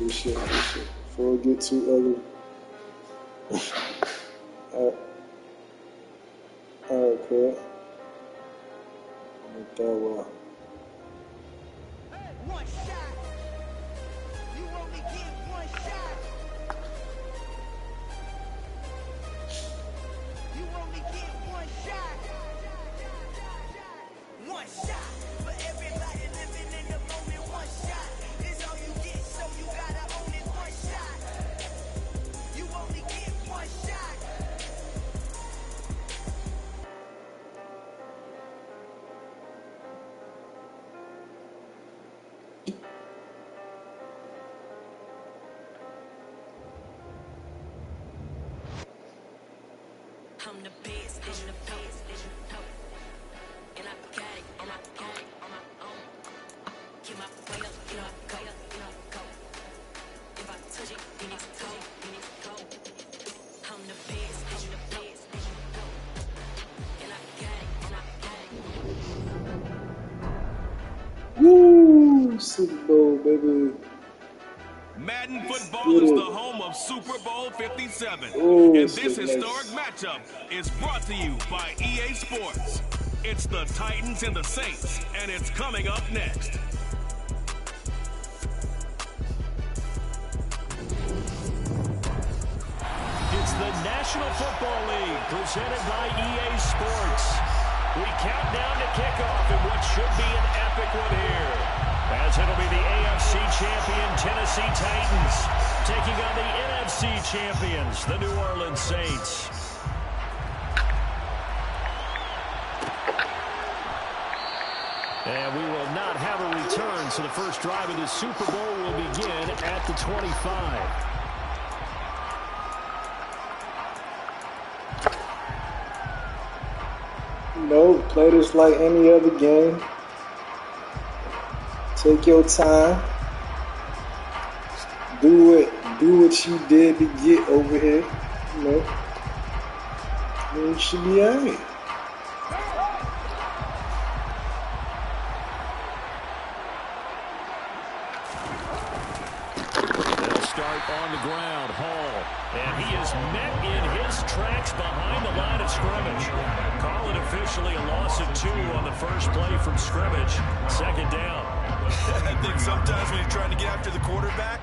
Good shit. Before it get too ugly. Alright, Craig. Make that well. One shot. You only get one shot. You only get one shot. One shot for everybody living in the moment. One shot is all you get, so you gotta own it. One shot. You only get one shot. I'm the best, I'm the best, and I got it, and I got it on my own. Get my way up, get my go, go. If I touch it, then it's cold, I'm the best, and I got it, Woo! Super Bowl, baby. Madden Football is the home of Super Bowl 57. And this historic matchup is brought to you by EA Sports. It's the Titans and the Saints, and it's coming up next. It's the National Football League presented by EA Sports. We count down to kickoff in what should be an epic one here, as it'll be the AFC champion Tennessee Titans taking on the NFC champions, the New Orleans Saints. And we will not have a return, so the first drive of the Super Bowl will begin at the 25. No, play this like any other game. Take your time. Do what you did to get over here. You know, it should be alright. They'll start on the ground. Hall, and he is met in his tracks behind the line of scrimmage. Call it officially a loss of 2 on the first play from scrimmage. Second down. I think sometimes when you're trying to get after the quarterback,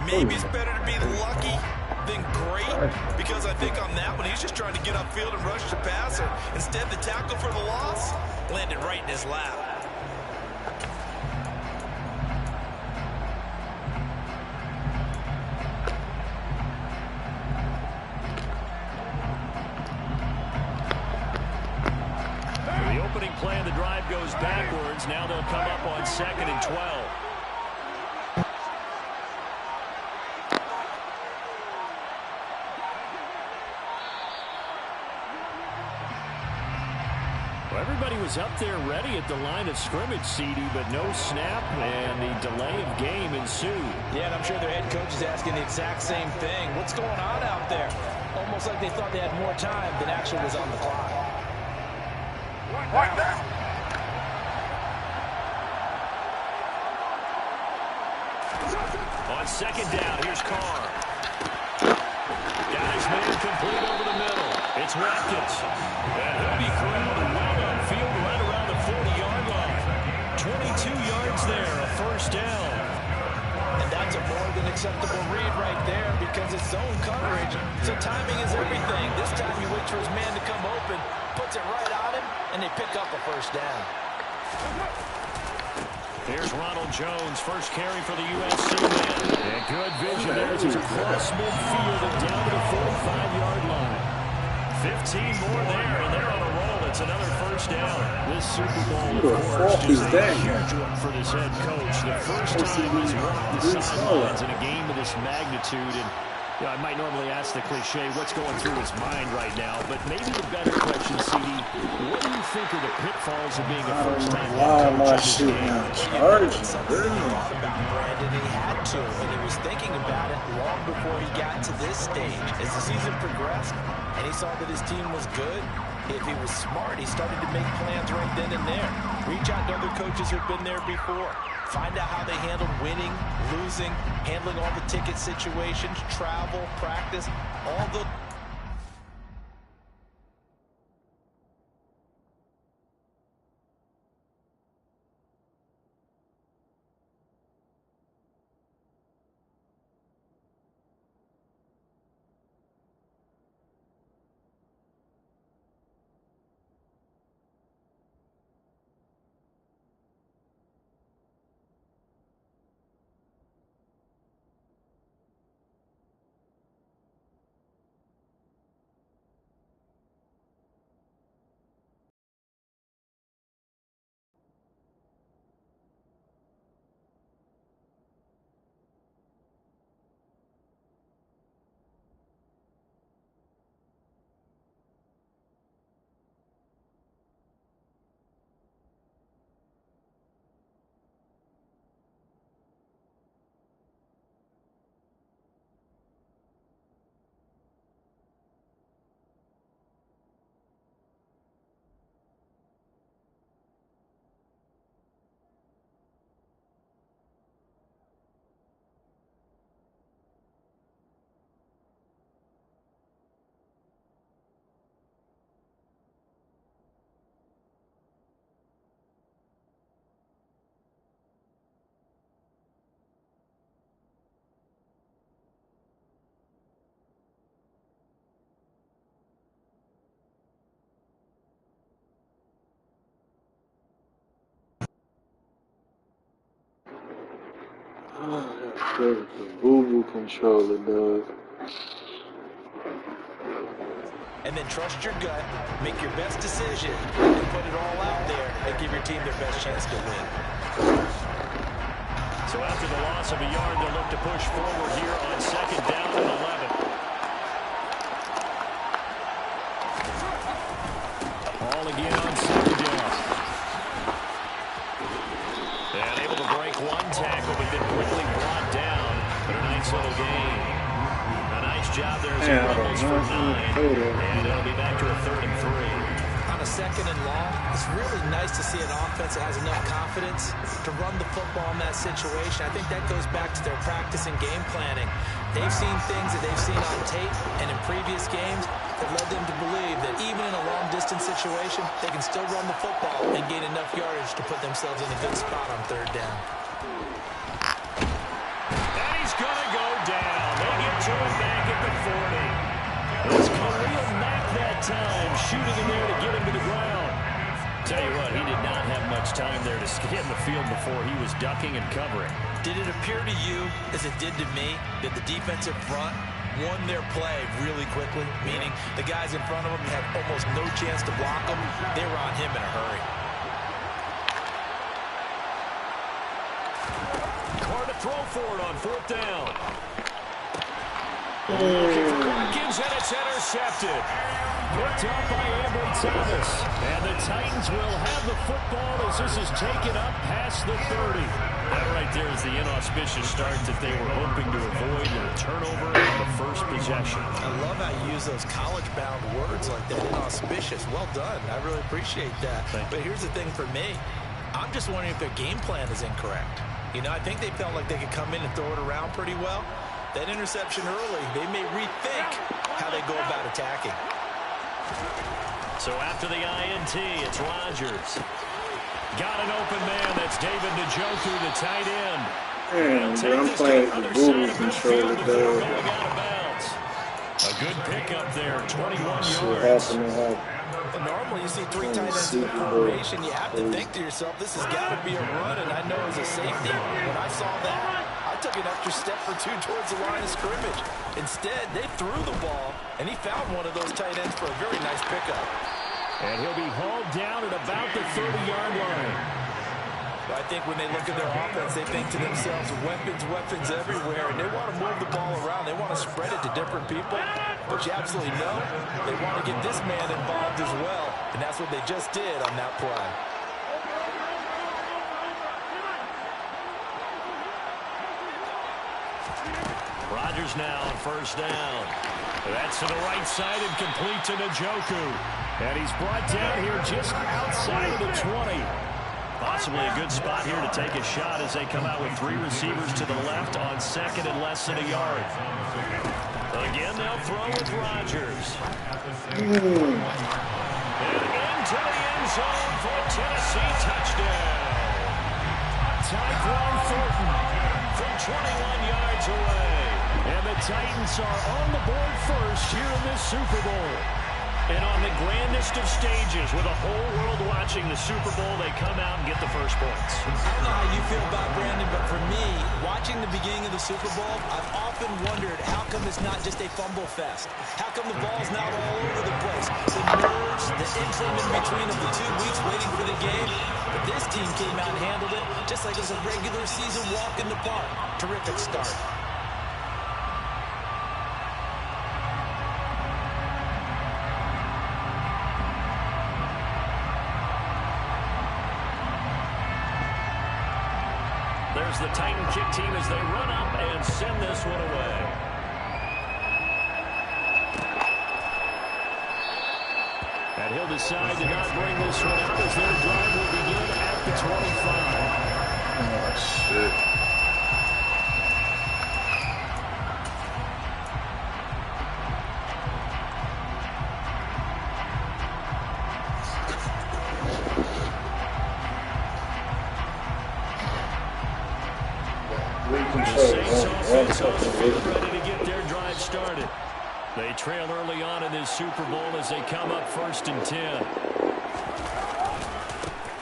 maybe it's better to be lucky than great, because I think on that one, he's just trying to get upfield and rush the passer. Instead, the tackle for the loss landed right in his lap. The opening play of the drive goes backwards. Now they'll come up on 2nd and 12. Well, everybody was up there ready at the line of scrimmage, CD, but no snap, and the delay of game ensued. Yeah, and I'm sure their head coach is asking the exact same thing. What's going on out there? Almost like they thought they had more time than actually was on the clock. On second down, here's Carr. Got his man complete over the middle. It's Watkins. And he'll be crowded well downfield right around the 40-yard line. 22 yards there, a first down. And that's a more than acceptable read right there, because it's zone coverage. So timing is everything. This time you wait for his man to come open, puts it right on him, and they pick up a first down. There's Ronald Jones, first carry for the USC man. And good vision there as he's across midfield and down to the 45-yard line. 15 more there, and they're on a roll. It's another first down. This Super Bowl, of course, is a huge one for this head coach. The first time he's walked the sidelines in a game of this magnitude. And you know, I might normally ask the cliche, what's going through his mind right now? But maybe the better question, CD, what do you think are the pitfalls of being a first-time head coach in this game? Something he thought about Brandon, he had to, and he was thinking about it long before he got to this stage. As the season progressed, and he saw that his team was good, if he was smart, he started to make plans right then and there. Reach out to other coaches who've been there before. Find out how they handled winning, losing, handling all the ticket situations, travel, practice, all the... The boo-boo controller, dog. And then trust your gut, make your best decision, and put it all out there and give your team their best chance to win. So after the loss of a yard, they'll look to push forward here on 2nd down and 11. Ball again on 2nd down. And able to break one tackle, but then quickly brought down. But a nice little gain. A nice job there as he rumbles for 9. And it'll be back to a 3rd and 3. On a 2nd and long, it's really nice to see an offense that has enough confidence to run the football in that situation. I think that goes back to their practice and game planning. They've seen things that they've seen on tape and in previous games that led them to believe that even in a long-distance situation, they can still run the football and gain enough yardage to put themselves in a good spot on 3rd down. And he's going to go down. They get to him back at the 40. It's Khalil Mack that time, shooting in there to get him to the ground. Tell you what, he did not have much time there to scan the field before he was ducking and covering. Did it appear to you, as it did to me, that the defensive front won their play really quickly? Meaning the guys in front of them had almost no chance to block him. They were on him in a hurry. Carr to throw for it on 4th down. Looking for Watkins, and it's intercepted. Picked off by Ambry Thomas. And the Titans will have the football as this is taken up past the 30. That right there is the inauspicious start that they were hoping to avoid, and a turnover on the first possession. I love how you use those college-bound words like that, inauspicious. Well done. I really appreciate that. But here's the thing for me. I'm just wondering if their game plan is incorrect. You know, I think they felt like they could come in and throw it around pretty well. That interception early, they may rethink how they go about attacking. So after the INT, it's Rodgers. Got an open man. That's David Njoku, the tight end. Man, I'm playing the boo-boo controller, dog. A good pickup there, 21 yards. Normally you see 3 tight ends in the formation, you have to think to yourself, this has got to be a run, and I know as a safety, when I saw that, I took an extra step or 2 towards the line of scrimmage. Instead, they threw the ball, and he found one of those tight ends for a very nice pickup. And he'll be hauled down at about the 30-yard line. I think when they look at their offense, they think to themselves, weapons everywhere, and they want to move the ball around. They want to spread it to different people, but you absolutely know they want to get this man involved as well, and that's what they just did on that play. Rodgers now on 1st down. That's to the right side and complete to Njoku. And he's brought down here just outside of the 20. Possibly a good spot here to take a shot as they come out with 3 receivers to the left on 2nd and less than a yard. Again, they'll throw with Rodgers. And into the end zone for a Tennessee touchdown. Tyquan Thornton from 21 yards away. And the Titans are on the board first here in this Super Bowl. And on the grandest of stages, with a whole world watching the Super Bowl, they come out and get the first points. I don't know how you feel about Brandon, but for me, watching the beginning of the Super Bowl, I've often wondered how come it's not just a fumble fest? How come the ball's not all over the place? The nerves, the interim in between of the 2 weeks waiting for the game. But this team came out and handled it just like it was a regular season walk in the park. Terrific start. There's the Titan kick team as they run up and send this one away. And he'll decide to not bring this one out as their drive will begin at the 25. Oh, shit. Saints on the field ready to get their drive started. They trail early on in this Super Bowl as they come up 1st and 10.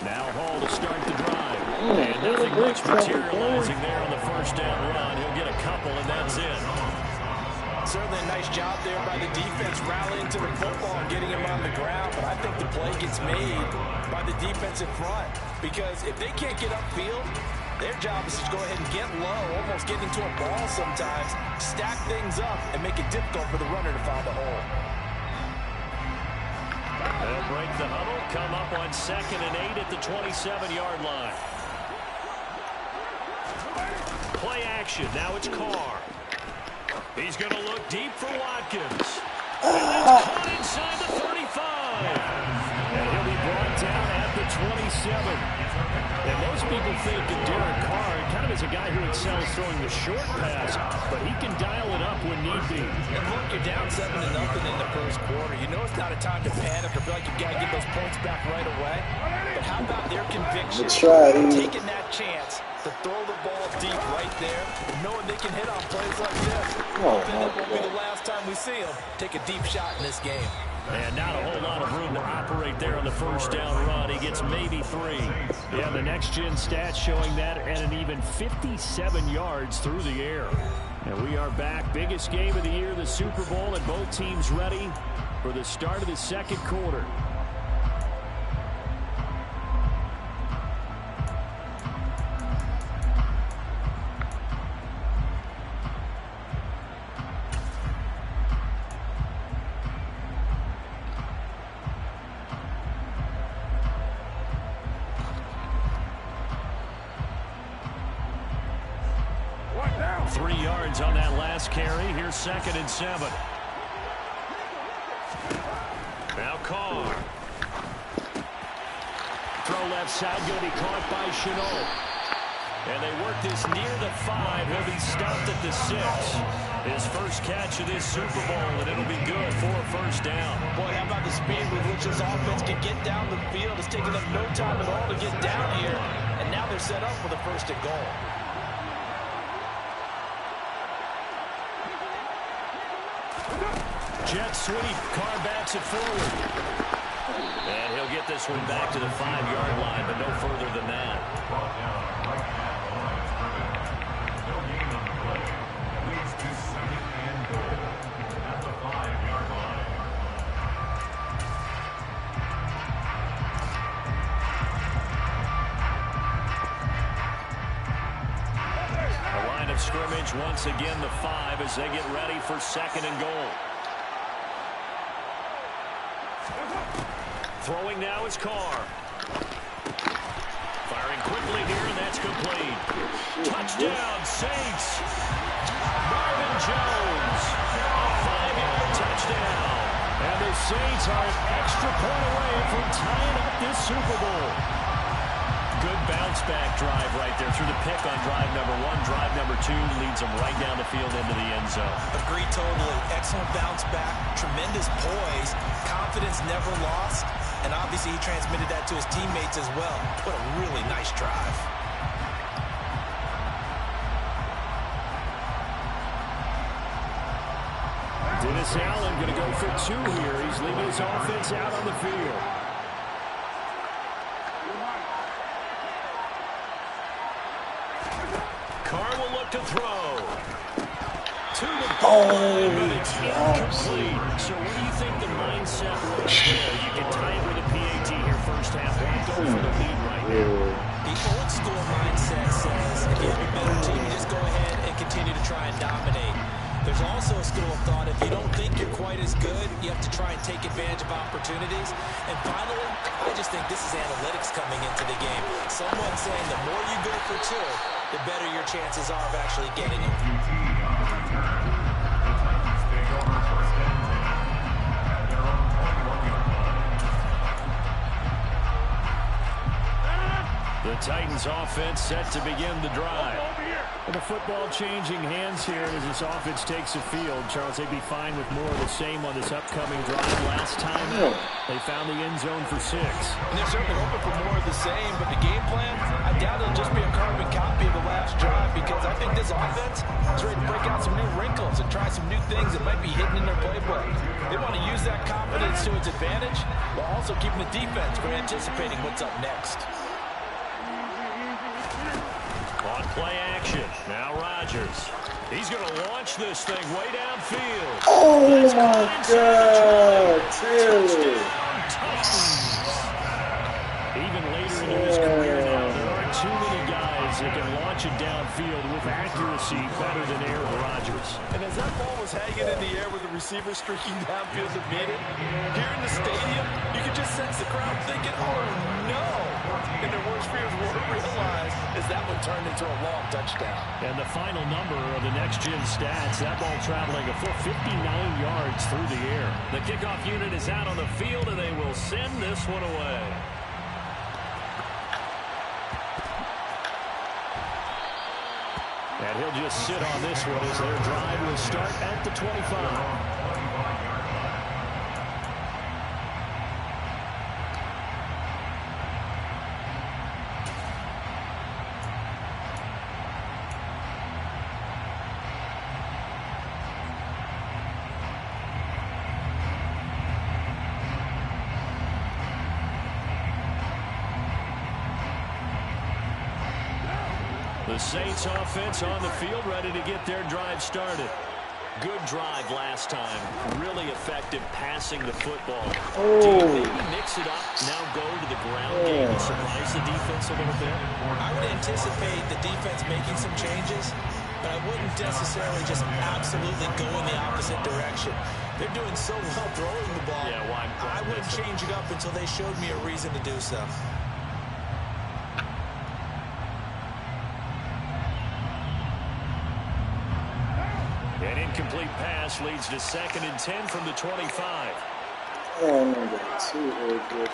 Now Hall to start the drive. And nothing much materializing there on the 1st down run. He'll get a couple, and that's it. Certainly a nice job there by the defense rallying to the football and getting him on the ground. But I think the play gets made by the defensive front. Because if they can't get upfield, their job is to go ahead and get low, almost get into a ball sometimes, stack things up, and make it difficult for the runner to find a hole. They'll break the huddle, come up on 2nd and 8 at the 27-yard line. Play action, now it's Carr. He's going to look deep for Watkins. And that's caught inside the 35. And he'll be brought down at the 27. And most people think of Derek Carr kind of as a guy who excels throwing the short pass, but he can dial it up when need be. And look, you're down 7-0 in the first quarter. You know it's not a time to panic or feel like you've got to get those points back right away. But how about their conviction? Taking that chance to throw the ball deep right there, knowing they can hit on plays like this. Hoping that won't be the last time we see them take a deep shot in this game. And not a whole lot of room to operate there on the 1st down run. He gets maybe 3. Yeah, the next-gen stats showing that at an even 57 yards through the air. And we are back. Biggest game of the year, the Super Bowl, and both teams ready for the start of the 2nd quarter. On that last carry, here's 2nd and 7. Now Carr. Throw left side, going to be caught by Shenault. And they work this near the 5. He'll be stopped at the 6. His first catch of this Super Bowl, and it'll be good for a 1st down. Boy, how about the speed with which this offense can get down the field? It's taken them no time at all to get down here. And now they're set up for the 1st and goal. Jet sweep. Carr backs it forward. And he'll get this one back to the 5-yard line, but no further than that. The line of scrimmage once again the 5 as they get ready for 2nd and goal. Throwing now is Carr. Firing quickly here, and that's complete. Touchdown, Saints. Marvin Jones. A 5-yard touchdown. And the Saints are an extra point away from tying up this Super Bowl. good bounce-back drive right there through the pick on drive number 1. Drive number 2 leads them right down the field into the end zone. Agree totally. Excellent bounce back, tremendous poise, confidence never lost, and obviously he transmitted that to his teammates as well. What a really nice drive. Dennis Allen going to go for 2 here. He's leading his offense out on the field. Carr will look to throw. To the goal line, but it's incomplete. So what do you think the mindset was there? You can tie it with a PAT here first half. Why go for the lead right now? The old school mindset says if you have a better team, you just go ahead and continue to try and dominate. There's also a school of thought, if you don't think you're quite as good, you have to try and take advantage of opportunities. And finally, I just think this is analytics coming into the game. Someone saying the more you go for 2, the better your chances are of actually getting them. The Titans offense set to begin the drive. And the football changing hands here as this offense takes the field. Charles, they'd be fine with more of the same on this upcoming drive. Last time they found the end zone for 6. And they're certainly hoping for more of the same, but the game plan, I doubt it'll just be a carbon copy of the last drive, because I think this offense is ready to break out some new wrinkles and try some new things that might be hidden in their playbook. They want to use that confidence to its advantage while also keeping the defense from anticipating what's up next. On play action. Now Rodgers. He's going to launch this thing way downfield. Oh, my God. Taylor. Even later into his career now, there aren't too many guys that can launch it downfield with accuracy better than Aaron Rodgers. And as that ball was hanging in the air with the receiver streaking downfield to beat it, here in the stadium, you could just sense the crowd thinking, oh, no. And their worst fears were realized as that one turned into a long touchdown. And the final number of the next-gen stats, that ball traveling a full 59 yards through the air. The kickoff unit is out on the field, and they will send this one away. And he'll just sit on this one as their drive will start at the 25. The Saints offense on the field, ready to get their drive started. Good drive last time. Really effective passing the football. Do you maybe mix it up, now go to the ground game and surprise the defense a little bit? I would anticipate the defense making some changes, but I wouldn't necessarily just absolutely go in the opposite direction. They're doing so well throwing the ball. Yeah, well, I wouldn't change it up until they showed me a reason to do so. An incomplete pass leads to 2nd and 10 from the 25. Oh, my God. 2 very good.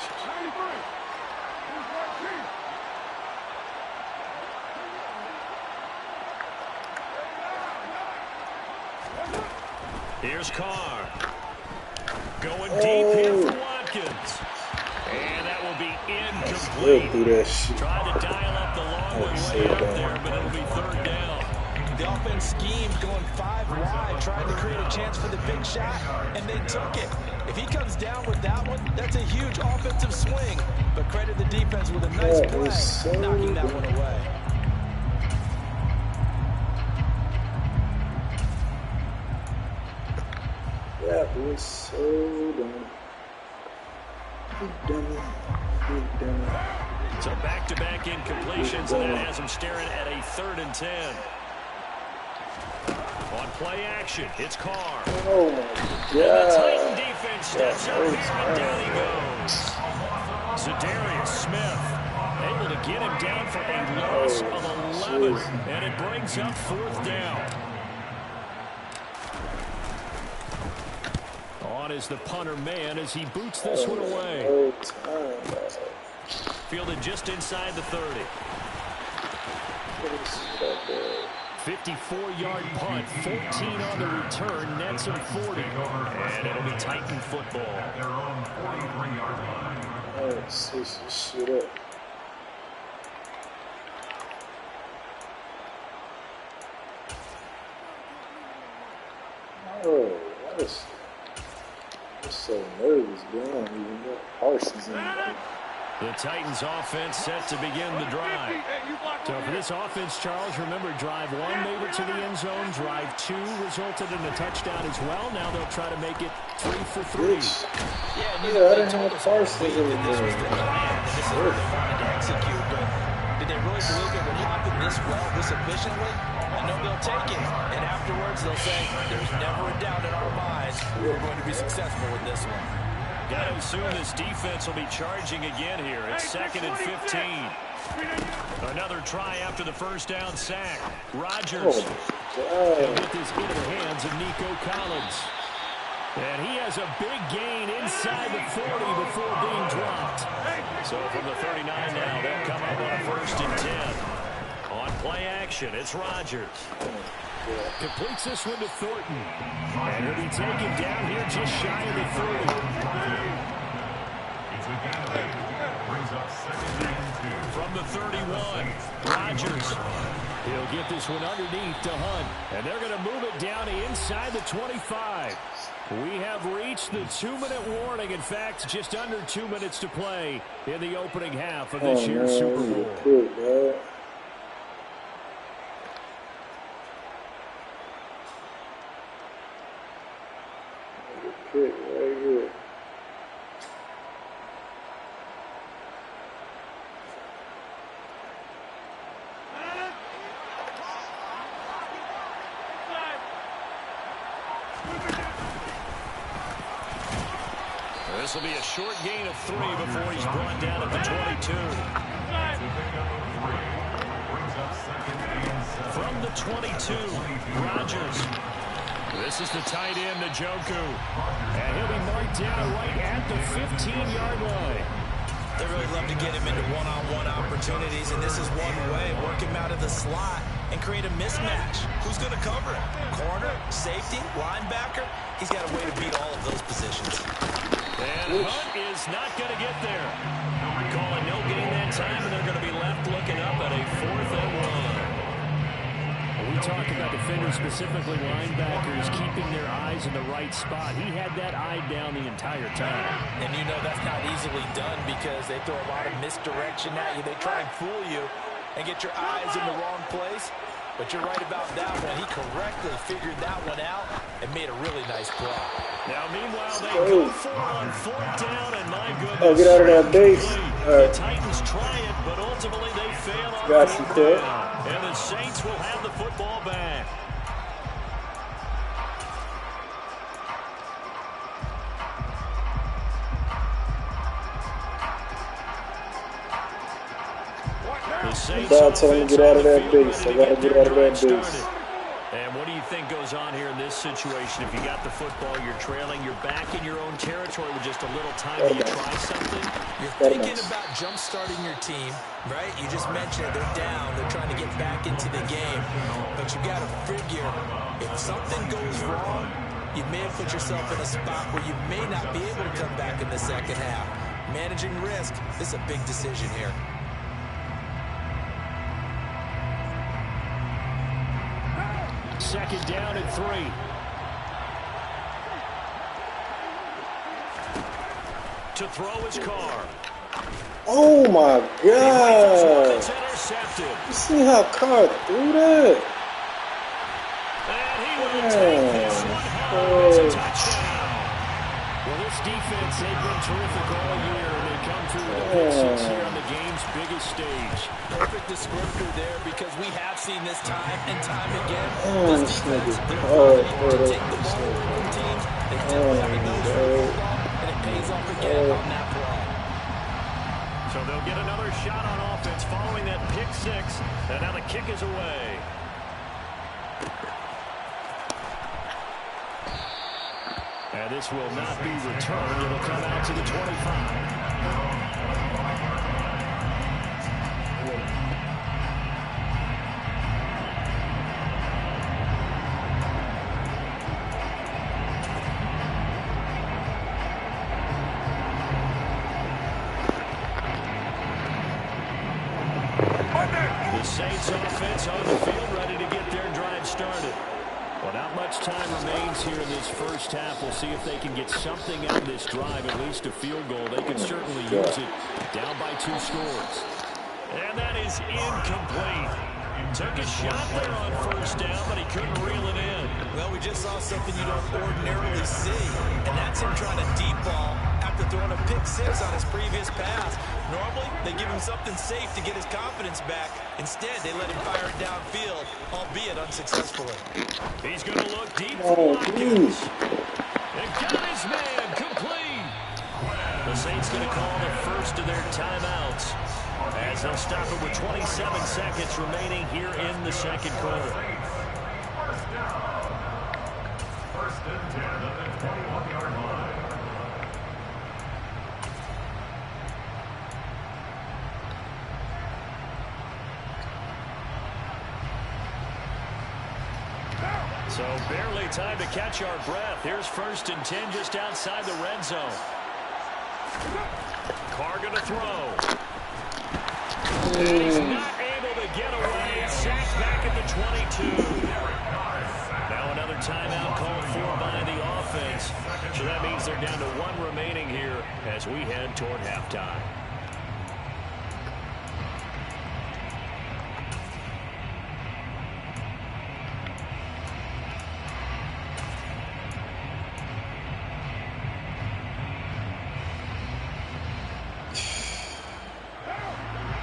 Here's Carr. Going deep here for Watkins. And that will be incomplete. Do that shit. Tried to dial up the long way up there, but it'll be 3rd down. The offense schemed going 5 wide, trying to create a chance for the big shot, and they took it. If he comes down with that one, that's a huge offensive swing. But credit the defense with a nice play, knocking that one away. That was so dumb. Big dummy. Big dummy. So back-to-back incompletions, and that has him staring at a 3rd and 10. On play action, it's Carr. Oh, my God. The Titan defense steps up here, and down he goes. Za'Darius Smith able to get him down for a loss of 11, and it brings up 4th down. On is the punter man as he boots this one away. fielded just inside the 30. 54-yard punt, 14 on the return, nets him 40. And it'll be Titan football. Alright, switch this shit up. Oh, I'm so nervous, bro. I don't even know Parsons in there. The Titans offense set to begin the drive. So for this offense, Charles, remember drive 1 made it to the end zone. Drive 2 resulted in a touchdown as well. Now they'll try to make it 3 for 3. Yeah, I didn't have Parsons in there. This was the plan. This is what they wanted to execute, but did they really believe it would happen this well, this efficiently? I know they'll take it, and afterwards they'll say, there's never a doubt in our minds we're going to be successful with this one. Got to assume this defense will be charging again here. It's 2nd and 15. Another try after the first down sack. Rodgers. He'll get this into the hands of Nico Collins. And he has a big gain inside the 40 before being dropped. So from the 39 now, they'll come up on a 1st and 10. On play action, it's Rodgers. Completes this one to Thornton. And he'll be taken down here just shy of the 30. From the 31, Rodgers. He'll get this one underneath to Hunt. And they're going to move it down inside the 25. We have reached the 2-minute warning. In fact, just under 2 minutes to play in the opening half of this year's Super Bowl. Pick right here. This will be a short gain of 3 before he's brought down at the 22. From the 22, Rodgers. This is the tight end, Njoku. And he'll be marked down right at the 15-yard line. They really love to get him into one-on-one opportunities, and this is one way. Work him out of the slot and create a mismatch. Who's going to cover him? Corner, safety, linebacker? He's got a way to beat all of those positions. And Hunt is not going to get there. Calling no gain that time, and they're going to be left looking up at a 4th and 1. We talk about defenders, specifically linebackers, keeping their eyes in the right spot. He had that eye down the entire time. And you know that's not easily done because they throw a lot of misdirection at you. They try and fool you and get your eyes in the wrong place. But you're right about that one. He correctly figured that one out and made a really nice play. Now, meanwhile, they go for on 4th down, and my goodness. Oh, get out of that base. The Titans try it, but ultimately they fail on 4th down. And the Saints will have the football back. God told me to get out of that base. I got to get out of that base. And what do you think goes on here in this situation? If you got the football, you're trailing, you're back in your own territory with just a little time. Do you try something? You're thinking about jump-starting your team, right? You just mentioned it. They're down. They're trying to get back into the game. But you got to figure, if something goes wrong, you may have put yourself in a spot where you may not be able to come back in the second half. Managing risk is a big decision here. Second down and 3. To throw his car. Oh my God! It's intercepted. You see how Carr threw that? And he will take this one home. It's a touchdown. Well, this defense, they've been terrific all year, and they come through with a pick six here on the game's biggest stage. Perfect descriptor there because we have seen this time and time again. This defense, nigga. they're Oh, ready to take the ball away from teams. They definitely have a nose for the football, and it pays off again on that play. So they'll get another shot on offense following that pick six, and now the kick is away. And this will not be returned. It'll come out to the 25. Saints offense on the field, ready to get their drive started. Well, not much time remains here in this first half. We'll see if they can get something out of this drive, at least a field goal. They can certainly use it. Down by 2 scores. And that is incomplete. Took a shot there on first down, but he couldn't reel it in. Well, we just saw something you don't ordinarily see, and that's him trying to deep ball after throwing a pick 6 on his previous pass. Normally, they give him something safe to get his confidence back. Instead, they let him fire it downfield, albeit unsuccessfully. He's going to look deep for Watkins. And got his man complete. The Saints going to call the first of their timeouts, as they'll stop it with 27 seconds remaining here in the second quarter. First and 10 at the 21-yard line. So barely time to catch our breath. Here's first and 10 just outside the red zone. Carr going to throw. And he's not able to get away. Sacked back at the 22. Now another timeout called for by the offense. So that means they're down to 1 remaining here as we head toward halftime.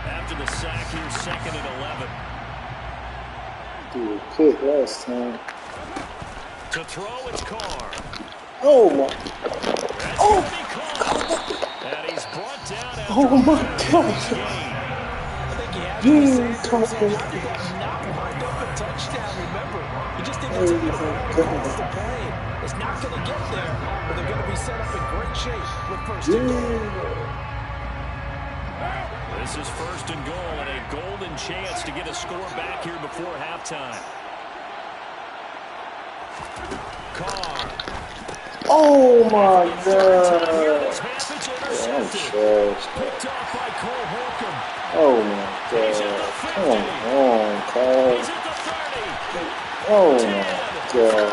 After the sack, here's second and 11. Dude, quick last time. To throw, it's Carr. Oh my! That's Oh! And he's brought down after Oh my God! I think he had Dude, to come say, on. how did that not wind up a touchdown? Remember, he just didn't take it across the play. It's not going to get there, but they're going to be set up in great shape with first and goal. This is first and goal and a golden chance to get a score back here before halftime. Carr. Oh my God! This half it's intercepted. Picked off by Cole Holcomb. Oh my He's at God! the 50. Come on, Carl. He's at the 30. Oh 10, my 5, God!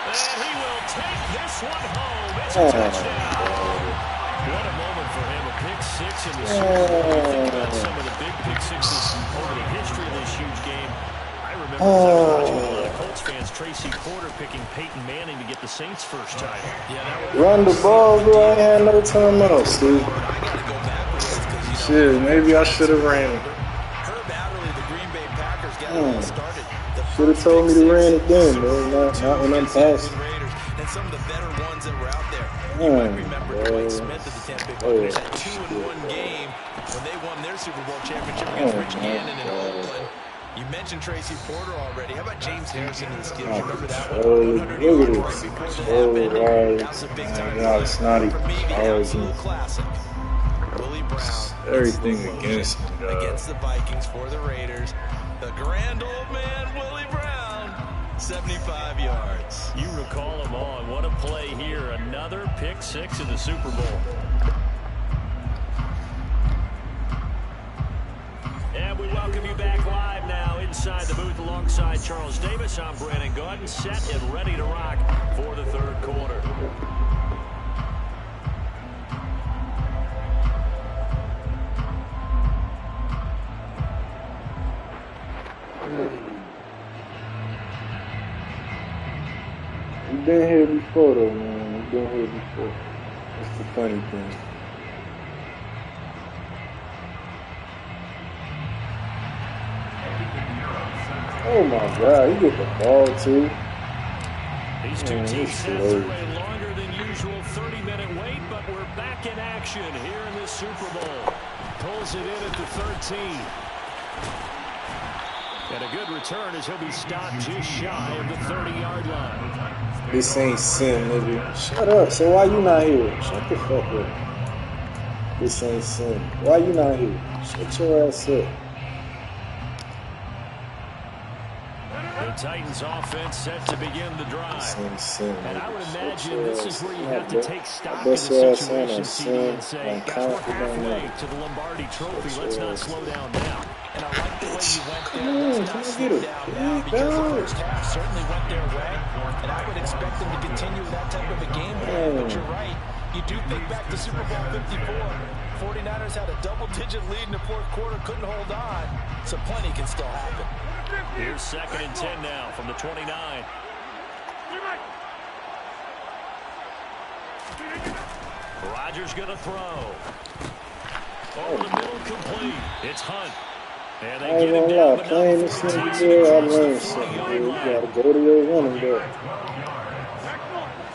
and he will take this one home. It's a Oh touchdown. What a moment for him. A pick 6 in the Super Bowl. You think about some of the big pick 6s over the history of this huge game. I remember as I was watching a lot of Colts fans, Tracy Porter picking Peyton Manning to get the Saints' first title. Run the ball, bro. I ain't had no timeout, Steve. Shit, maybe I should have ran it. Herb Adderley, the Green Bay Packers, got it all started. Should have told me to ran it then, bro. Not when I'm passing. And some of the better ones that were out there. You might remember Dwight Smith of the Tampa Bay Buccaneers had 2-1 game when they won their Super Bowl championship against Rich Gannon in Oakland. You mentioned Tracy Porter already. How about James Harrison in the Steelers? Remember that one? 100 yards right before the happened. That was a big time play. For me, the absolute classic. Willie Brown. Everything against me, against the Vikings for the Raiders. The grand old man, Willie Brown. 75 yards. You recall them all. What a play here. Another pick 6 in the Super Bowl. And we welcome you back live now inside the booth alongside Charles Davis. I'm Brandon Gaudin, set and ready to rock for the third quarter. We've been here before, though, man. We've been here before. That's the funny thing. Oh my God, you get the ball too. These two teams sat through a longer than usual 30-minute wait, but we're back in action here in this Super Bowl. Pulls it in at the 13. And a good return as he'll be stopped just shy of the 30-yard line. This ain't sin, nigga. Shut up. So why you not here? Shut the fuck up. This ain't sin. Why you not here? Shut your ass up. The Titans offense set to begin the drive. And I would imagine this is where you have to take stock of the situation, CD, and say, got work halfway to the Lombardi Trophy. Let's not slow down now. And I like the way you went there. Come Let's on, not come slow get it. down There now you because the go. first half certainly went their way, and I would expect them to continue with that type of a game plan. But you're right. You do think back to Super Bowl 54. 49ers had a double-digit lead in the fourth quarter, couldn't hold on, so plenty can still happen. Here's 2nd and 10 now from the 29. Rodgers gonna throw. Over the middle, complete. It's Hunt. And I they ain't get him gonna down, lie, but playing not this before nigga it takes good, it I across the learned something, 40-yard dude. You line. gotta go to your running back.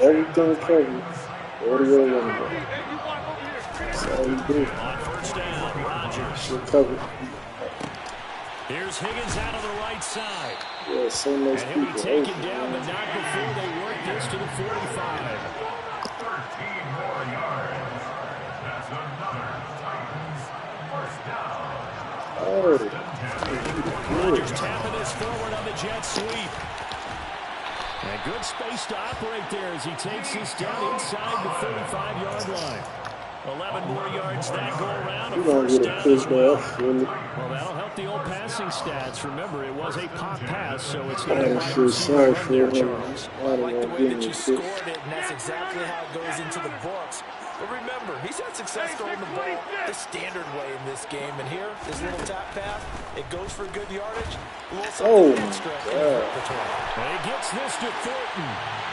Everything covered. Go to your running back. That's all you do. On first down, Rodgers. Shit covered. Here's Higgins out on the right side. Yeah, so much And he'll be people. taken down, but not before they work this to the 45. 13 more yards. That's another Titans first down. Rodgers tapping this forward on the jet sweep. And good space to operate there as he takes this down inside the 35-yard line. 11 more yards that go around. A You don't first get a down as well. pushback, really. Well, that'll help the old passing stats. Remember, it was a pop pass, so it's not a I'm wide sure receiver sorry run for there, him. Charles. I I don't like the want way to that get you scored it, and that's exactly how it goes into the books. But remember, he's had success throwing the ball the standard way in this game. And here, this little tap pass, it goes for good yardage. A little something extra in the repertoire. And he gets this to Thornton.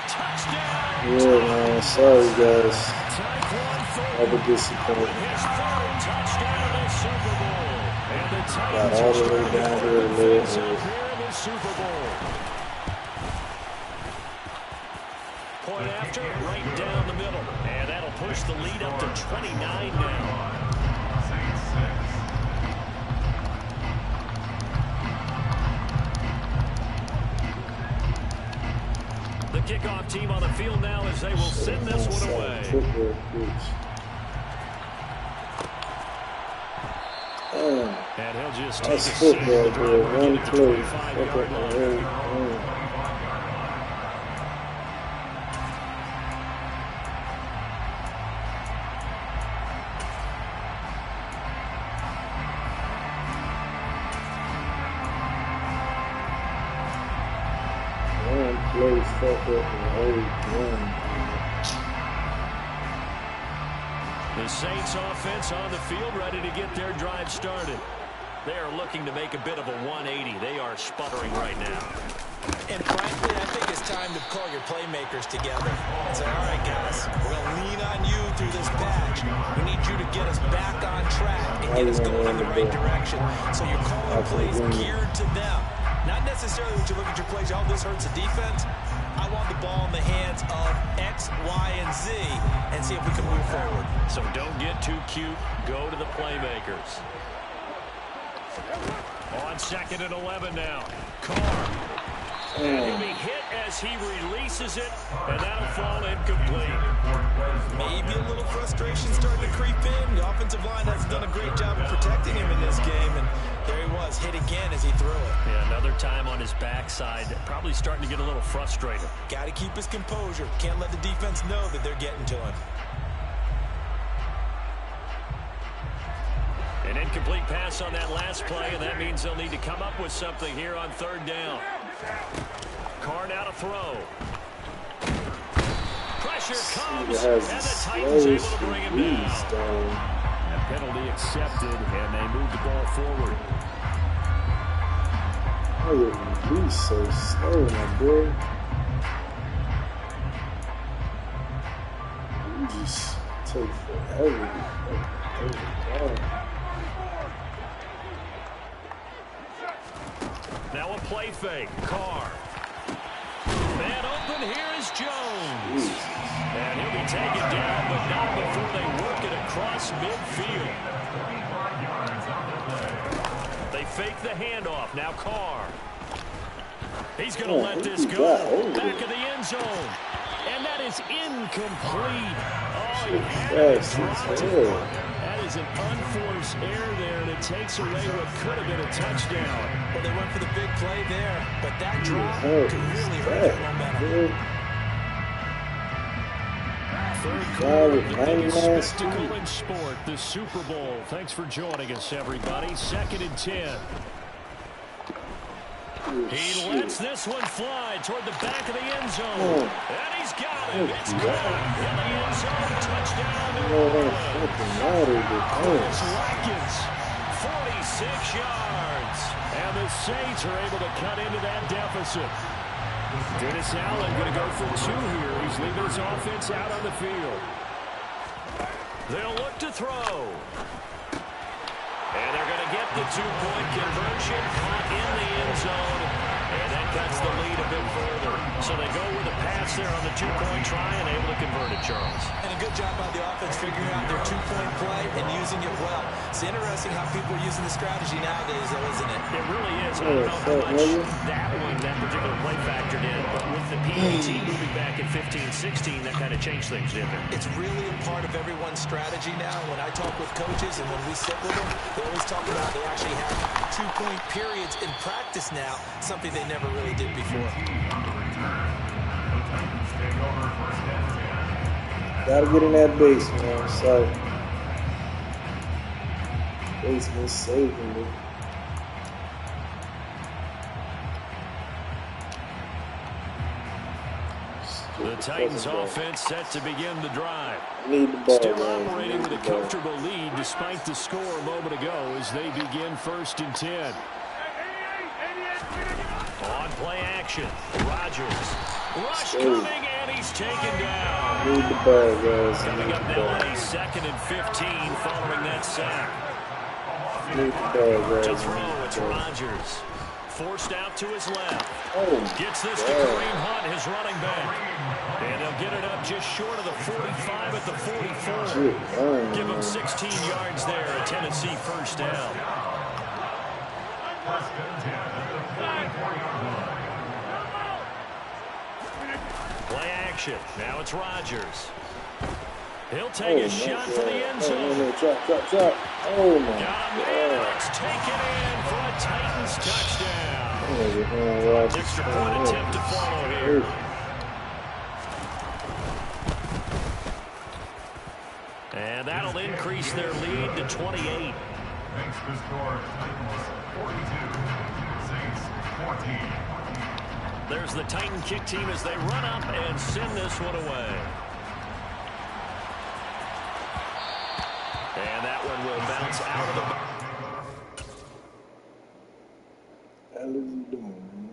Touchdown! Yeah, man. Sorry, guys. Tyquan Thornton Have a with disappointment. his third touchdown of the Super Bowl. And the Got Titans all are the way starting down to here to face live. up here in the Super Bowl. Point after, right down the middle. And that'll push the lead up to 29 now. The kickoff team on the field now as they will send this one away. Football, And he'll just take that's a seat football, at the bro. driver One at the play. 25-yard line. One play, fuck up the whole game. The Saints offense on the field ready to get their drive started. They are looking to make a bit of a 180. They are sputtering right now. And frankly, I think it's time to call your playmakers together and say, all right, guys, we're going to lean on you through this patch. We need you to get us back on track and get us going in the right direction. So you're calling plays geared to them. Not necessarily when you look at your plays, oh, this hurts the defense. I want the ball in the hands of X, Y, and Z and see if we can move forward. So don't get too cute. Go to the playmakers. On 2nd and 11 now. Carr. And he'll be hit as he releases it, and that'll fall incomplete. Maybe a little frustration starting to creep in. The offensive line has done a great job of protecting him in this game, and there he was, hit again as he threw it. Yeah, another time on his backside, probably starting to get a little frustrated. Got to keep his composure. Can't let the defense know that they're getting to him. An incomplete pass on that last play, and that means they'll need to come up with something here on 3rd down. Carr now to throw. Pressure comes, and the Titans able to bring him down. A penalty accepted, and they move the ball forward. How you release so slow, my boy? You just take forever. Now a play fake. Carr. Man open, here is Jones. And he'll be taken down, but not before they work it across midfield. They fake the handoff. Now Carr. He's going to let this go. Back of the end zone. And that is incomplete. Oh, he had it dropped it. That is an unforced error there, and it takes away what could have been a touchdown. Well, they went for the big play there, but that drop could really hurt their momentum. Third quarter of the biggest spectacle in sport, the Super Bowl. Thanks for joining us, everybody. 2nd and 10. He lets this one fly toward the back of the end zone. And he's got it. It's caught in the end zone. Touchdown, New Orleans. Chris Watkins, 46 yards. And the Saints are able to cut into that deficit. Dennis Allen going to go for 2 here. He's leaving his offense out on the field. They'll look to throw. And they're going to get the 2-point conversion, caught in the end zone, and that cuts the lead a bit further. So they go with a pass there on the 2-point try and able to convert it, Charles. And a good job by the offense figuring out their 2-point play and using it well. It's interesting how people are using the strategy nowadays, though, isn't it? It really is. I don't know how much that particular play factored in, but with the PAT moving back in 15-16, that kind of changed things, didn't it? It's really a part of everyone's strategy now. When I talk with coaches and when we sit with them, they always talk about they actually have 2-point periods in practice now, something they never really did before. Gotta get in that base, man. So, basement saving me. The Titans offense set to begin the drive. Need the ball, Still operating with a comfortable lead despite the score a moment ago as they begin 1st and 10. On play action, Rodgers. Rush coming, and he's taken down. Need the ball, guys. Coming up now on a 2nd and 15 following that sack. Need the ball, guys. To throw, it's Rodgers. Forced out to his left. Oh, gets this to Kareem Hunt, his running back. And they'll get it up just short of the 45 at the 44. Give him 16 yards there, a Tennessee 1st down. Play action. Now it's Rodgers. He'll take a shot for the end zone. Drop. Oh, my God. It's taken in for a Titans touchdown. Extra point attempt to follow here. And that'll increase their lead to 28. Makes the score Titans 42, Saints 14. There's the Titan kick team as they run up and send this one away. And that one will bounce out of the... How is he doing, man?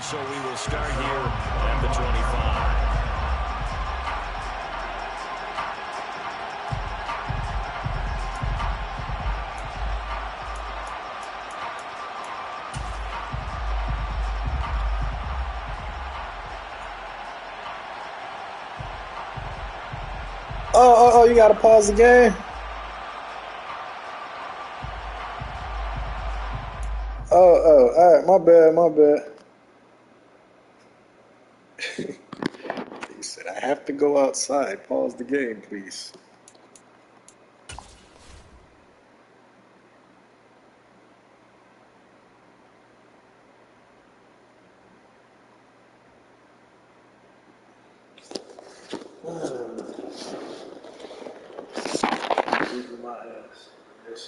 So we will start here at the 25. Oh, you gotta pause the game. Oh, all right, my bad. He said, I have to go outside. Pause the game, please. My ass. Yes.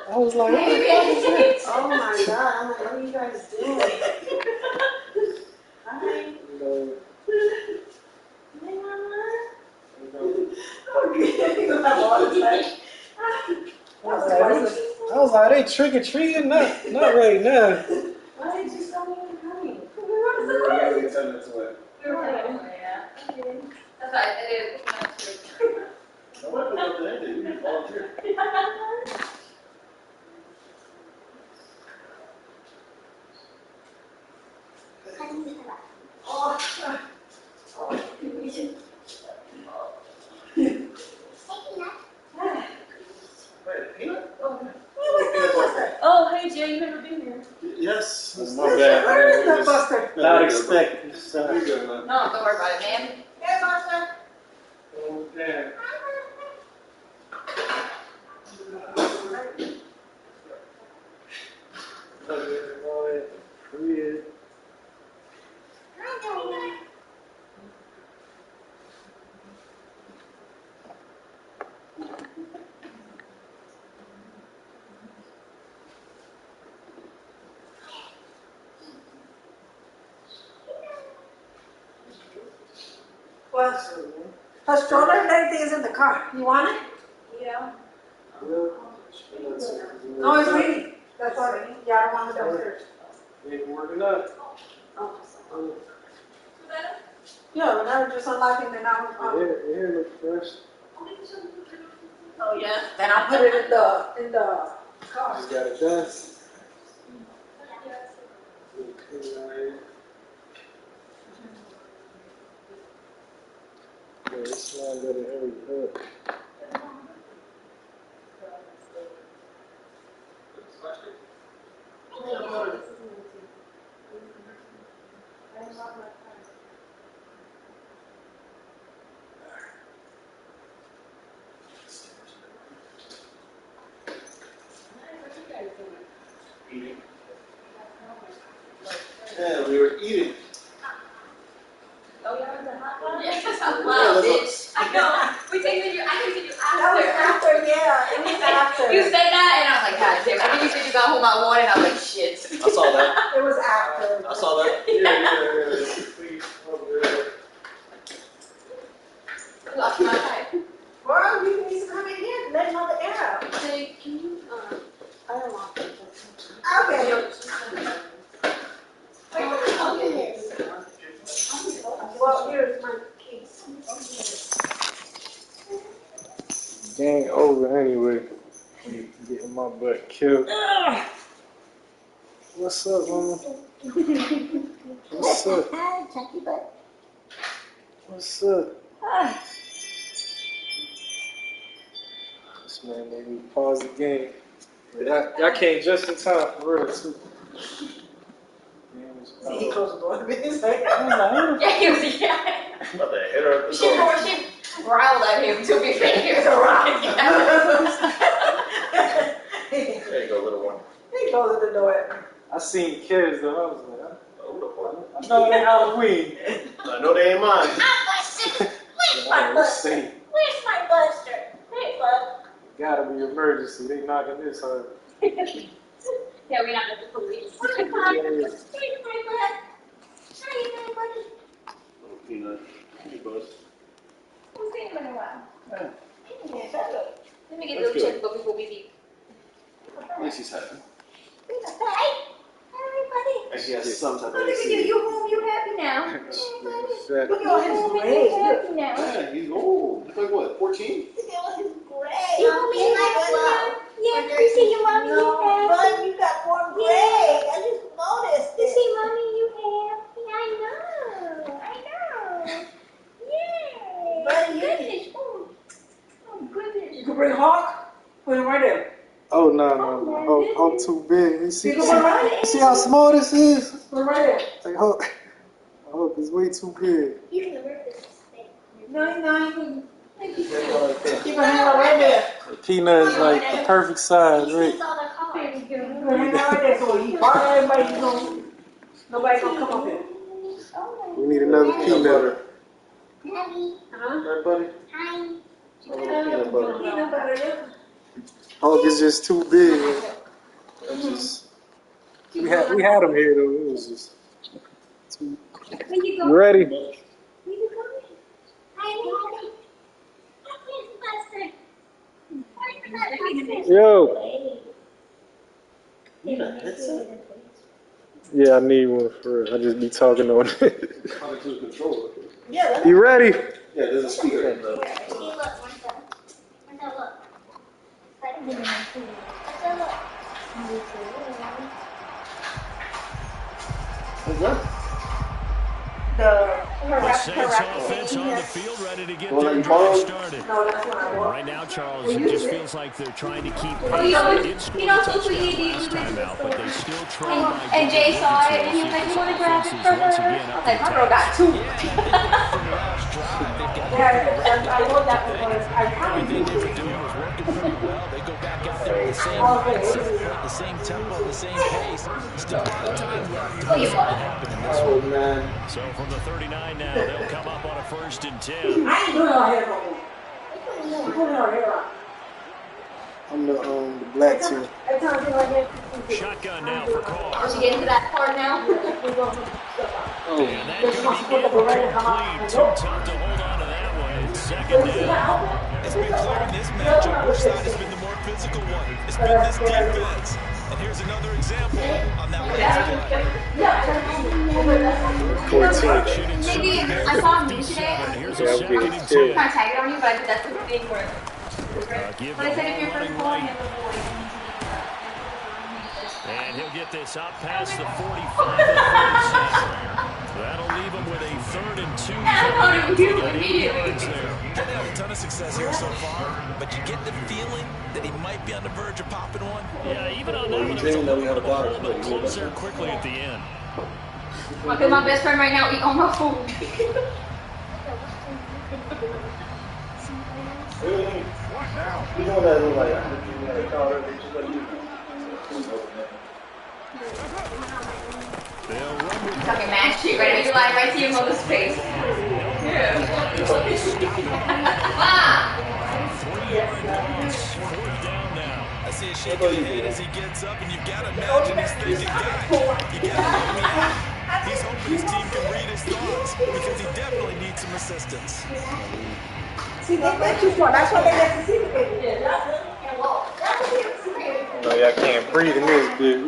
I was like, oh my God, I'm like, what are you guys doing? Hi. I was like, they trick or treating? Not right now. Why did you tell me you were coming? We were 10 minutes away. We were playing. Yeah. Okay. That's right. It is. Nobody put up the end. You volunteer. Oh, hey Jay, you never been here. Yes. My bad. Not expecting. Sorry. No, don't worry about it, man. Hey, Buster. Oh, damn. Weird. Her stroller and everything is in the car. You want it? Yeah. No, it's raining. That's all right. Yeah, I don't want it downstairs. Ain't working out. Yeah, when I was just unlocking it now. Here, look fresh. Oh yeah. Then I put it in the car. Just got it done. Yeah, this man gotta hurry up. Yeah, we were eating. Oh, yeah, was a hot one? Yes, wow, bitch. I know. We texted you. I texted you after. That was after, yeah. It was after. You said that, and I was like, God damn. And then you said you got home at 1, and I was like, shit. I saw that. It was after. I saw that. Yeah. Please, Lost my pipe. Well, you need to come in here and let all the air out. Say, can you, I don't want to. Okay. Well, here's my keys. Game over anyway. Getting my butt killed. What's up, mama? What's up? What's up? This man made me pause the game. Y'all came just in time for real, too. He closed the door. He's like, Yeah, he was, yeah. About to hit her at the She growled at him, to be fair. He was around. There you go, little one. He closed the door. I seen kids though. I was like, I know they Halloween. I know they ain't mine. Where's my Buster? Where's my Buster? Hey, bud. Gotta be emergency. They knocking this hard. Yeah, we're not at the police. Where's my bud? Where's my bud? How you doing, buddy? Little peanut. Hey, bud. Who's saying in a while? Yeah. Let me get a little check before we leave. At least he's happy. Hey, everybody. And he has some type of Look at you, you home, you happy now. Look at all his gray. Happy now. Yeah, he's old. He's like what, 14? Look at all his gray. You want me like that? Yeah, you see your mommy, you happy. Bud, you got more gray. I just noticed You it. see mommy, you happy. I know. Yeah. Buddy, you- Goodness. Oh, goodness. You can bring Hawk. Put him right there. Oh, no. Hulk too big. You see, You can put him right there. see how small this is? Put him right there. Like Hulk is way too big. You can work this thing. No, you can keep your hand right there. Peanut is like the perfect size, right? It's all the cars. Keep your hand right there so he bother everybody. Nobody gonna come up here. We need another peanut. Huh? Right, buddy? Hi. Peanut butter. Peanut butter, yeah. Hulk is just too big. We had him here though. It was just too. Where you You ready? Where you going? Hi, Yo. You know, that's it. Yeah, I need one for real. I just be talking on it. Yeah, You ready? yeah, there's a speaker in the. What's that? The Saints offense on the field, ready to get their drive started. Right now, Charles, it just feels like they're trying to keep pace. They did score a touchdown last time out, but they still try to And Jay saw it, and he was like, "You want to grab it further?" I was like, "My girl got two." I love that because I kind Everything they were doing was working pretty well. They go back out there at the same mindset, the same tempo, the same pace. Still got time left to make something happen in this one. man. So from the 39 now, they'll come up on a 1st and 10. I ain't doing our hair no more. I'm putting our hair out. I'm the black team. Every time I do my hair, Shotgun now for Carr. Are we getting to that part now? And that could be incomplete. Too tough to hold on to that one. It's 2nd down. It's been clear in this matchup which side has been the more physical one. It's been this defense. And here's another example on that last play. Maybe I saw him today. Here's a 2nd and 10. I'm trying to tag it on you, but that's the thing where. But I said if you're first ball, you have a boy. And he'll get this up past the 45 and 47. That'll leave him with a 3rd and 2. They've had a ton of success here so far, but you get the feeling that he might be on the verge of popping one. Yeah, even on that one, it was a little bit of a hole, but closed there quickly at the end. Because my best friend right now eat all my food. You know that look like I call her, they just let you. Talking mad shit right now. You're lying right to your mother's face. Yeah. 4th down now. I see a shake of the head as he gets up, and you've got to imagine he's thinking, God, you got to help me out. He's hoping his team can read his thoughts because he definitely needs some assistance. see, that's just what. That's what they let the secret baby. No, y'all can't breathe in this bitch.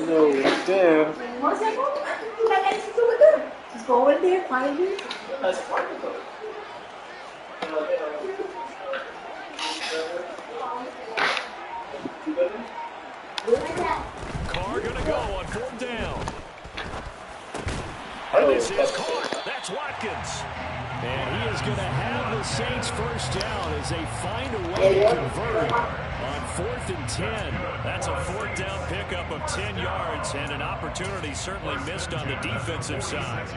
No, damn. One second, I think you got anything to do with them. Just go in there, find it. That's wonderful. Carr gonna go on 4th down. And this is Carr. That's Watkins. And he is going to have the Saints 1st down as they find a way to convert on 4th and 10. That's a 4th down pickup of 10 yards and an opportunity certainly missed on the defensive side.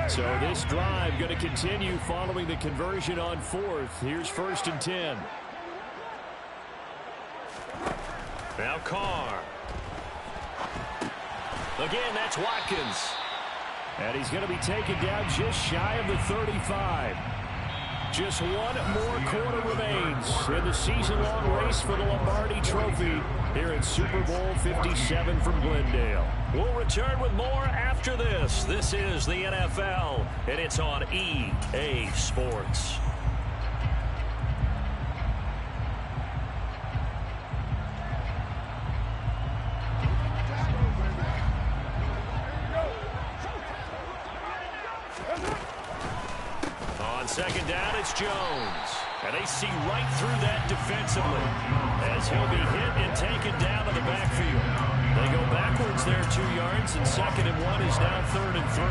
So this drive going to continue following the conversion on 4th. Here's 1st and 10. Now Carr. Again, that's Watkins. And he's going to be taken down just shy of the 35. Just one more quarter remains in the season-long race for the Lombardi Trophy here in Super Bowl 57 from Glendale. We'll return with more after this. This is the NFL, and it's on EA Sports. On 2nd down, it's Jones. And they see right through that defensively as he'll be hit and taken down in the backfield. They go backwards there 2 yards, and 2nd and 1 is now 3rd and 3.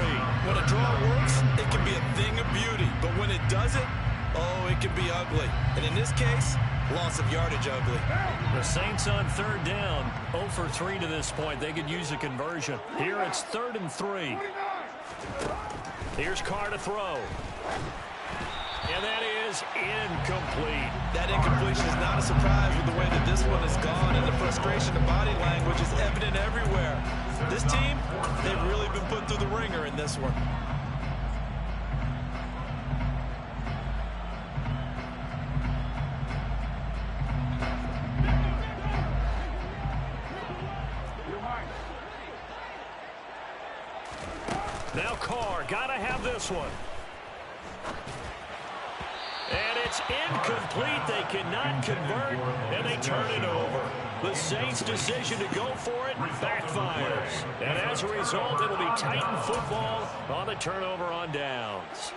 When a draw works, it can be a thing of beauty. But when it doesn't, oh, it can be ugly. And in this case, loss of yardage ugly. The Saints on 3rd down, 0 for 3 to this point. They could use a conversion. Here it's 3rd and 3. Here's Carr to throw. And that is incomplete. That incompletion is not a surprise with the way that this one has gone, and the frustration of body language is evident everywhere. This team, they've really been put through the ringer in this one. Now Carr, gotta have this one. And it's incomplete. They cannot convert, and they turn it over. The Saints' decision to go for it backfires. And as a result, it'll be Titan football on the turnover on downs.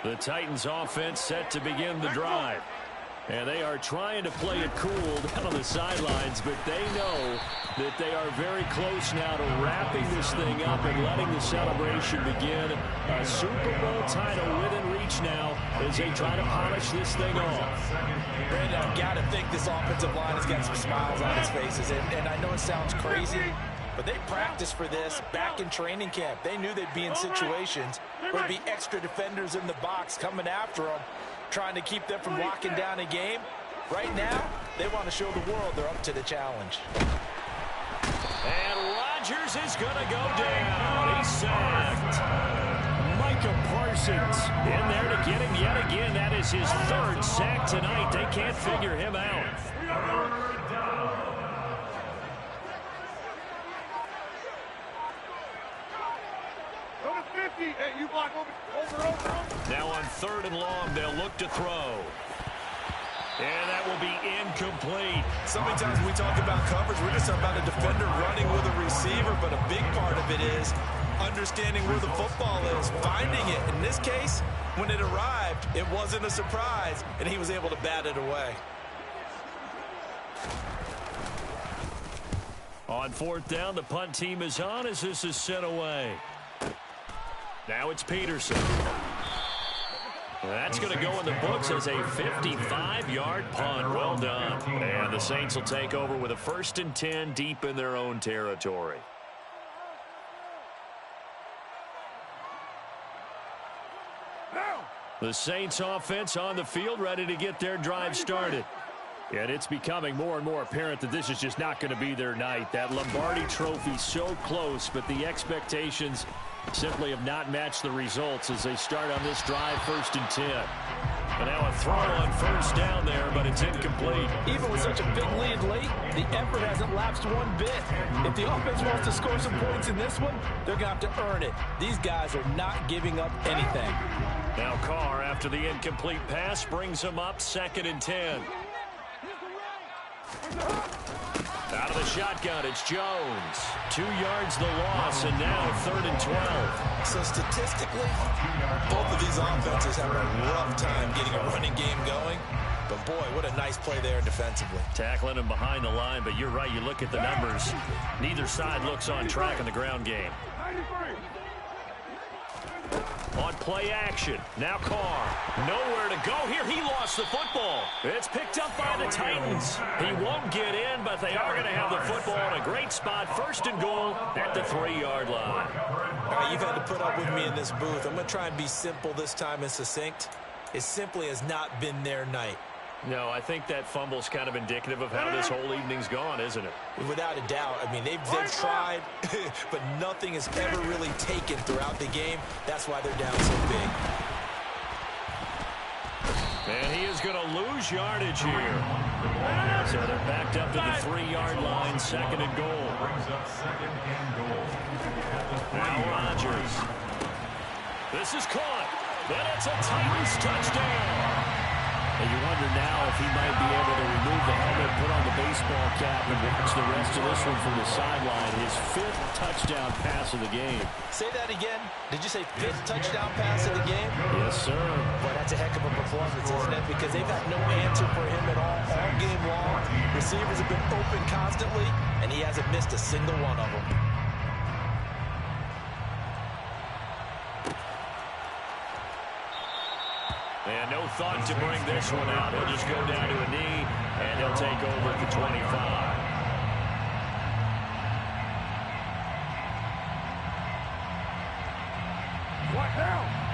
The Titans offense set to begin the drive. And they are trying to play it cool down on the sidelines, but they know that they are very close now to wrapping this thing up and letting the celebration begin. A Super Bowl title within reach now as they try to polish this thing off. Brandon, I've got to think this offensive line has got some smiles on its faces. And I know it sounds crazy, but they practiced for this back in training camp. They knew they'd be in situations where there'd be extra defenders in the box coming after them, trying to keep them from locking down a game. Right now, they want to show the world they're up to the challenge. And Rodgers is going to go down. He's sacked. Micah Parsons in there to get him yet again. That is his third sack tonight. They can't figure him out. Now on 3rd and long, they'll look to throw. And that will be incomplete. So many times when we talk about coverage, we're just about a defender running with a receiver, but a big part of it is understanding where the football is, finding it. In this case, when it arrived, it wasn't a surprise, and he was able to bat it away. On 4th down, the punt team is on as this is sent away. Now it's Peterson. That's going to go in the books as a 55-yard punt. Well done. And the Saints will take over with a 1st and 10 deep in their own territory. The Saints offense on the field ready to get their drive started. And it's becoming more and more apparent that this is just not going to be their night. That Lombardi trophy so close, but the expectations simply have not matched the results as they start on this drive 1st and 10. And now a throw on 1st down there, but it's incomplete. Even with such a big lead late, the effort hasn't lapsed one bit. If the offense wants to score some points in this one, they're going to have to earn it. These guys are not giving up anything. Now Carr, after the incomplete pass, brings him up 2nd and 10. Out of the shotgun, it's Jones. 2 yards the loss, and now 3rd and 12. So statistically, both of these offenses have a rough time getting a running game going. But boy, what a nice play there defensively. Tackling him behind the line, but you're right, you look at the numbers. Neither side looks on track in the ground game. On play action, now Carr. Nowhere to go here. He lost the football. It's picked up by the Titans. He won't get in, but they are going to have the football in a great spot. 1st and goal at the 3-yard line. You've had to put up with me in this booth. I'm going to try and be simple this time and succinct. It simply has not been their night. No, I think that fumble's kind of indicative of how this whole evening's gone, isn't it? Without a doubt. I mean, they've tried, but nothing has ever really taken throughout the game. That's why they're down so big. And he is going to lose yardage here. So they're backed up to the 3-yard line, 2nd and goal. Now Rodgers. This is caught. Then it's a Titans touchdown. And you wonder now if he might be able to remove the helmet, put on the baseball cap, and watch the rest of this one from the sideline. His 5th touchdown pass of the game. Say that again. Did you say 5th touchdown pass of the game? Yes, sir. Boy, that's a heck of a performance, isn't it? Because they've had no answer for him at all game long. Receivers have been open constantly, and he hasn't missed a single one of them. And no thought to bring this one out. He'll just go down to a knee, and he'll take over at the 25.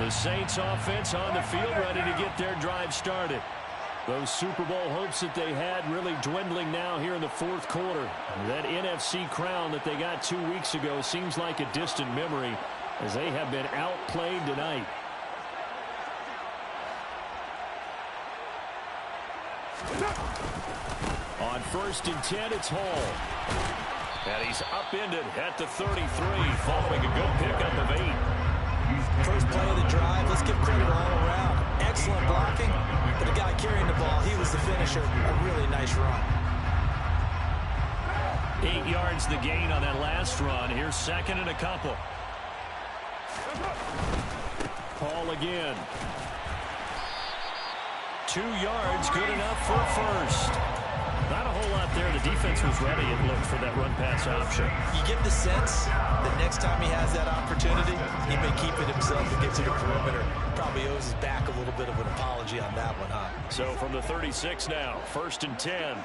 The Saints offense on the field ready to get their drive started. Those Super Bowl hopes that they had really dwindling now here in the 4th quarter. That NFC crown that they got 2 weeks ago seems like a distant memory as they have been outplayed tonight. On 1st and 10, it's Hall. And he's upended at the 33 following a good pickup of 8. First play of the drive, let's give credit all around. Excellent blocking, but the guy carrying the ball, he was the finisher. A really nice run. 8 yards the gain on that last run. Here's second and a couple. Paul again. 2 yards, good enough for a first. Not a whole lot there. The defense was ready, it looked, for that run-pass option. You get the sense that next time he has that opportunity, he may keep it himself and get to the perimeter. Probably owes his back a little bit of an apology on that one, huh? So from the 36 now, 1st and 10.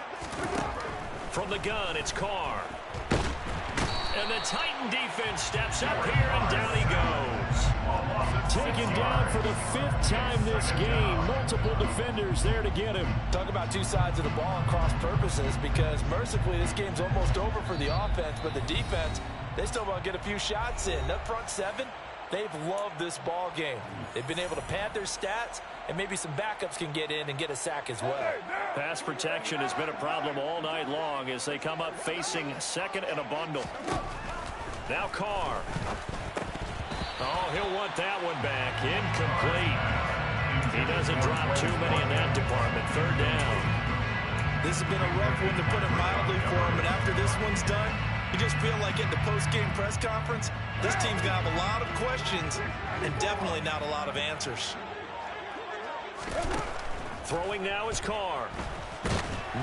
From the gun, it's Carr. And the Titan defense steps up here, and down he goes. Taken down for the 5th time this game. Multiple defenders there to get him. Talk about two sides of the ball and cross purposes, because mercifully this game's almost over for the offense, but the defense, they still want to get a few shots in. That front 7, they've loved this ball game. They've been able to pad their stats, and maybe some backups can get in and get a sack as well. Pass protection has been a problem all night long as they come up facing second and a bundle. Now Carr. Oh, he'll want that one back. Incomplete. He doesn't drop too many in that department. 3rd down. This has been a rough one, to put it mildly, for him, and after this one's done, you just feel like at the post-game press conference, this team's going to have a lot of questions and definitely not a lot of answers. Throwing now is Carr.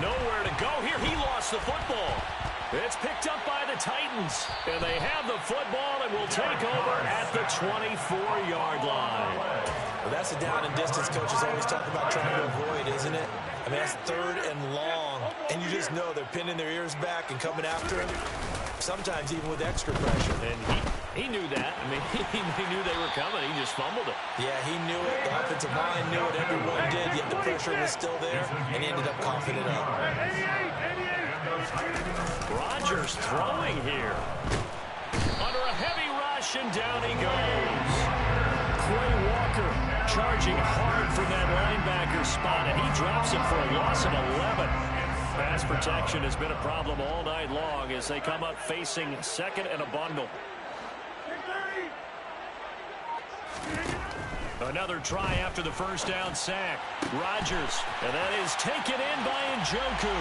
Nowhere to go here. He lost the football. It's picked up by the Titans, and they have the football and will take over at the 24-yard line. Well, that's the down and distance coaches always talk about trying to avoid, isn't it? I mean, that's 3rd and long, and you just know they're pinning their ears back and coming after him, sometimes even with extra pressure. And he knew that. I mean, he knew they were coming. He just fumbled it. Yeah, he knew it. The offensive line knew it. Everyone did, yet the pressure was still there, and he ended up coughing it up. Rodgers throwing here. Under a heavy rush, and down he goes. Quay Walker charging hard from that linebacker spot, and he drops it for a loss of 11. Pass protection has been a problem all night long as they come up facing second and a bundle. Another try after the first down sack. Rodgers, and that is taken in by Njoku.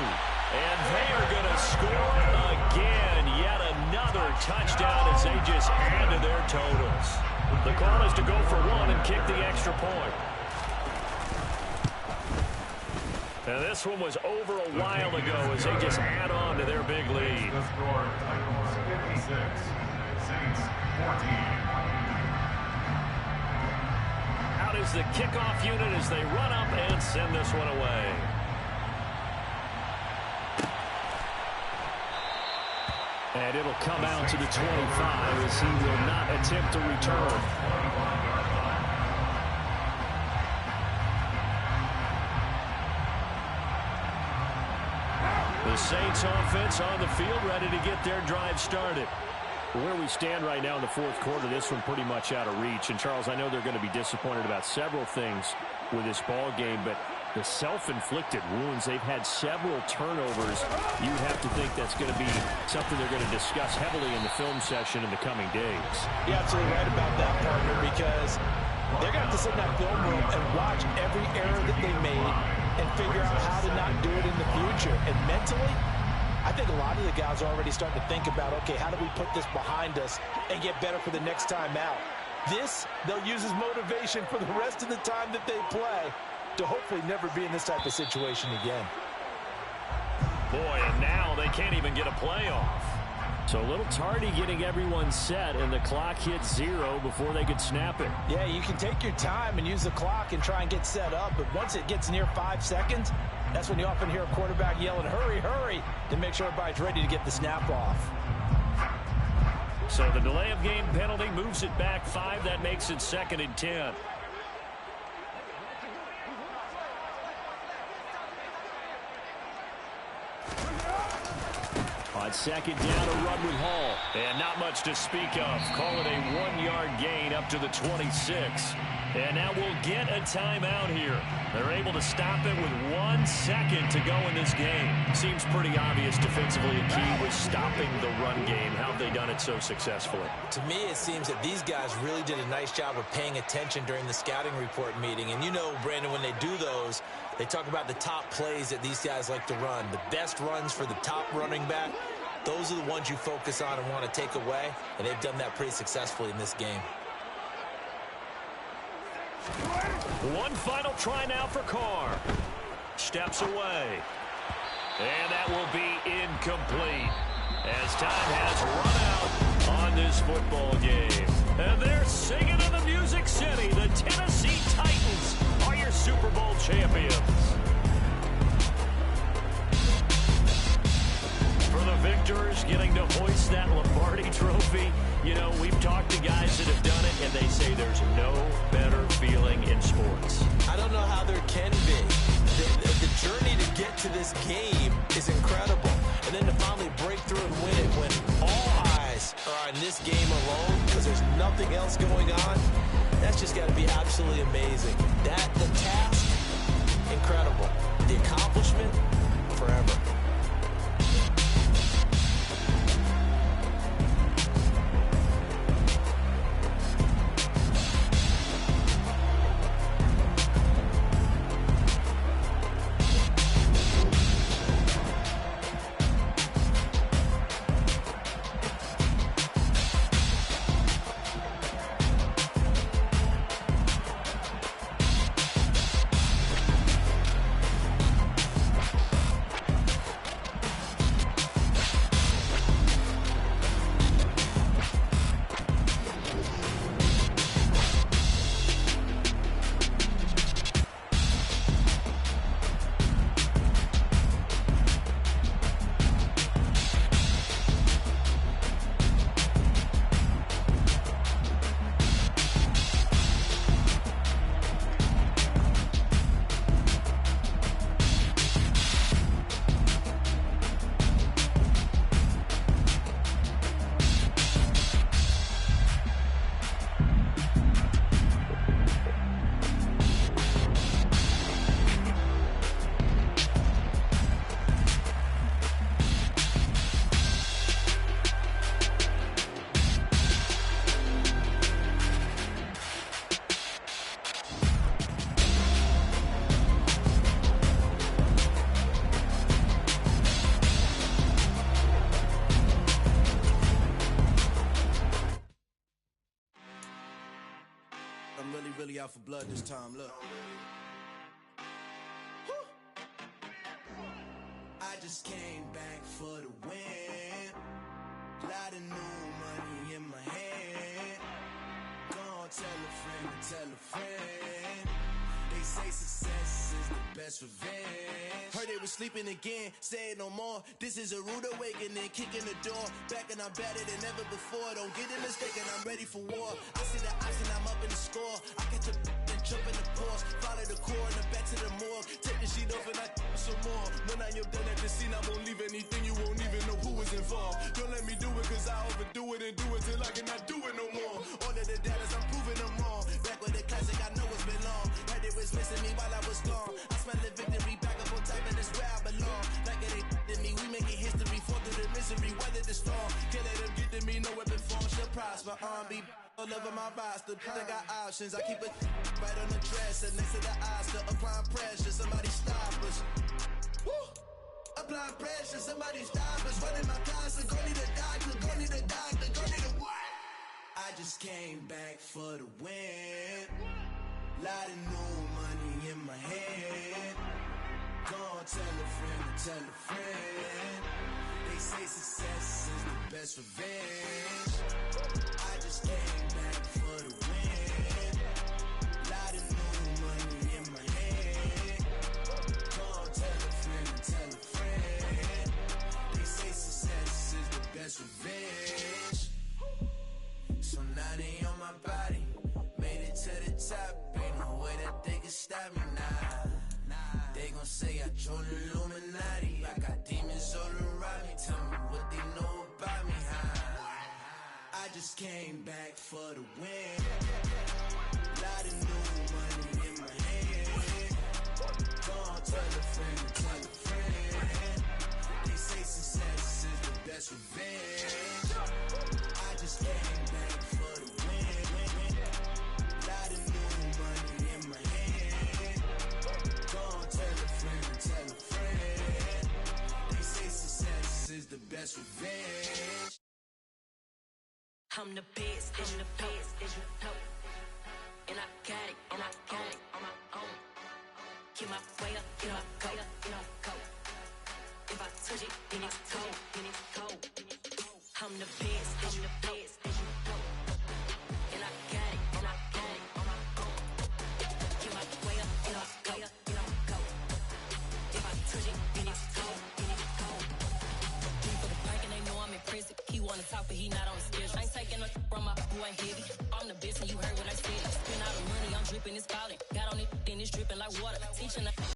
And they are going to score again. Yet another touchdown as they just add to their totals. The call is to go for 1 and kick the extra point. And this one was over a while ago as they just add on to their big lead. The score, Titans 56, Saints 14. Out is the kickoff unit as they run up and send this one away. And it'll come out to the 25 as he will not attempt to return. The Saints offense on the field, ready to get their drive started. Where we stand right now in the 4th quarter, this one pretty much out of reach. And, Charles, I know they're going to be disappointed about several things with this ball game, but the self-inflicted wounds, they've had several turnovers. You have to think that's going to be something they're going to discuss heavily in the film session in the coming days. You're absolutely right about that, partner, because they're going to have to sit in that film room and watch every error that they made and figure out how to not do it in the future. And mentally, I think a lot of the guys are already starting to think about, okay, how do we put this behind us and get better for the next time out? This, they'll use as motivation for the rest of the time that they play to hopefully never be in this type of situation again. Boy, and now they can't even get a play off. So a little tardy getting everyone set, and the clock hits 0 before they could snap it. Yeah, you can take your time and use the clock and try and get set up, but once it gets near 5 seconds, that's when you often hear a quarterback yelling, hurry, hurry, to make sure everybody's ready to get the snap off. So the delay of game penalty moves it back 5. That makes it 2nd and 10. second down, a run with Hall. And not much to speak of. Call it a 1-yard gain up to the 26. And now we'll get a timeout here. They're able to stop it with 1 second to go in this game. Seems pretty obvious defensively a key was stopping the run game. How have they done it so successfully? To me, it seems that these guys really did a nice job of paying attention during the scouting report meeting. And you know, Brandon, when they do those, they talk about the top plays that these guys like to run. The best runs for the top running back, those are the ones you focus on and want to take away. And they've done that pretty successfully in this game. One final try now for Carr. Steps away. And that will be incomplete as time has run out on this football game. And they're singing in the Music City. The Tennessee Titans are your Super Bowl champions. For the victors, getting to hoist that Lombardi trophy. You know, we've talked to guys that have done it, and they say there's no better feeling in sports. I don't know how there can be. The journey to get to this game is incredible. And then to finally break through and win it when all eyes are on this game alone because there's nothing else going on, that's just got to be absolutely amazing. The task, incredible. The accomplishment, forever. Really out for blood this time, look. I just came back for the win. Lot of new money in my hand. Gonna tell a friend to tell a friend. They say success is the best revenge. Heard they was sleeping again, say it no more. This is a rude awakening, kicking the door. Back and I'm better than ever before. Don't get it mistaken, I'm ready for war. I see the option, I'm up in the score. I catch a and jump in the course. Follow the core and the back to the morgue. Take the sheet off and I some more. When I am done at the scene, I won't leave anything. You won't even know who is involved. Don't let me do it cause I overdo it and do it till I cannot do it no more. All of the data, I'm proving them wrong. Back with the classic, I know it's been long. Heard it was missing me while I was gone. I smell the victory back up on top and it's where I belong. Like it ain't to me, we making history. Fall through the misery, weather the storm. Can't let them get to me, no weapon form shall prosper. Be all over my roster, I got options. I keep it right on the dresser, next to the Oscar. Applying pressure, somebody stop us. Woo! Applying pressure, somebody stop us. Running my closet, go need a doctor, go need a doctor, go need a what? I just came back for the win. Lot of new money in my hand. Gonna tell a friend to tell a friend. They say success is the best revenge. I just came back for the win. Lot of new money in my hand. Gonna tell a friend to tell a friend. They say success is the best revenge. So now they on my body. Made it to the top. Ain't no way that they can stop me now. They gon' say I joined the Illuminati. I got demons all around me. Tell me what they know about me. I just came back for the win. Lot of new money in my hand. Gonna tell a friend, tell a friend. They say success is the best revenge. I just came back for the win. Lot of new money in my hand. Gonna tell a friend. They say success is the best revenge. I'm the best, I'm the best, as you know. And I got it, and I got it on my own. Get my way up, get my go, get my go. If I touch it, then it's cold, then it's cold. I'm the best, I'm the best, as you know. And I got it, and I got it on my own. Get my way up, get my go, get my go. If I touch it, then it's cold, then it's cold. For the bank and they know I'm impressive. He wanna talk, but he not on the schedule. I ain't taking no from my boy heavy. I'm the best and you heard what I said. Spend all the money, I'm dripping, it's falling. Got on it, then it's dripping like water. Teaching